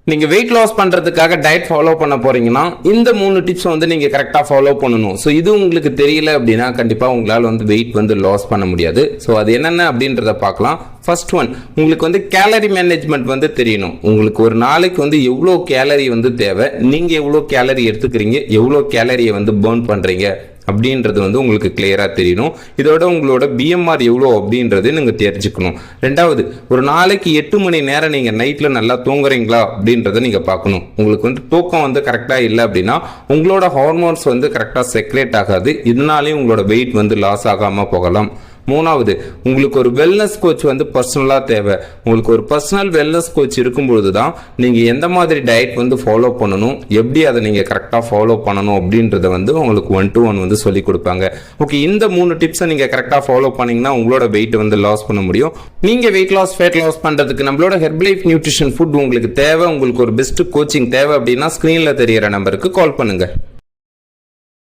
நீங்க weight loss பண்றதுக்காக diet follow பண்ண போறீங்கன்னா இந்த 3 டிப்ஸ் வந்து நீங்க கரெக்டா ஃபாலோ பண்ணணும். ஸோ இது உங்களுக்கு தெரியல அப்படின்னா கண்டிப்பா உங்களால வந்து வெயிட் வந்து லாஸ் பண்ண முடியாது. ஸோ அது என்னென்ன அப்படின்றத பார்க்கலாம். ஃபர்ஸ்ட் ஒன், உங்களுக்கு வந்து கேலரி மேனேஜ்மெண்ட் வந்து தெரியணும். உங்களுக்கு ஒரு நாளைக்கு வந்து எவ்வளோ கேலரி வந்து தேவை, நீங்க எவ்வளோ கேலரி எடுத்துக்கிறீங்க, எவ்வளோ கேலரியை வந்து பர்ன் பண்றீங்க அப்படின்றது வந்து உங்களுக்கு கிளியரா தெரியணும். இதோட உங்களோட பிஎம்ஆர் எவ்வளோ அப்படின்றது நீங்க தெரிஞ்சுக்கணும். ரெண்டாவது, ஒரு நாளைக்கு 8 மணி நேரம் நீங்க நைட்ல நல்லா தூங்குறீங்களா அப்படின்றத நீங்க பார்க்கணும். உங்களுக்கு வந்து தூக்கம் வந்து கரெக்டா இல்லை அப்படின்னா உங்களோட ஹார்மோன்ஸ் வந்து கரெக்டா செக்ரேட் ஆகாது. இதனாலேயும் உங்களோட வெயிட் வந்து லாஸ் ஆகாம போகலாம். மூணாவது, உங்களுக்கு ஒரு வெல்னஸ் கோச் வந்து பர்சனலா தேவை. உங்களுக்கு ஒரு பர்சனல் வெல்னஸ் கோச் இருக்கும்பொழுது தான் நீங்க எந்த மாதிரி டயட் வந்து ஃபாலோ பண்ணணும், எப்படி அதை நீங்க கரெக்டா ஃபாலோ பண்ணணும் அப்படின்றத வந்து உங்களுக்கு 1-to-1 வந்து சொல்லி கொடுப்பாங்க. ஓகே, இந்த 3 டிப்ஸை நீங்க கரெக்டா ஃபாலோ பண்ணீங்கன்னா உங்களோட வெயிட் வந்து லாஸ் பண்ண முடியும். நீங்க வெயிட் லாஸ், ஃபேட் லாஸ் பண்றதுக்கு நம்மளோட ஹெர்பலைஃப் நியூட்ரிஷன் ஃபுட் உங்களுக்கு தேவை, உங்களுக்கு ஒரு பெஸ்ட் கோச்சிங் தேவை அப்படின்னா ஸ்கிரீன்ல தெரியற நம்பருக்கு கால் பண்ணுங்க.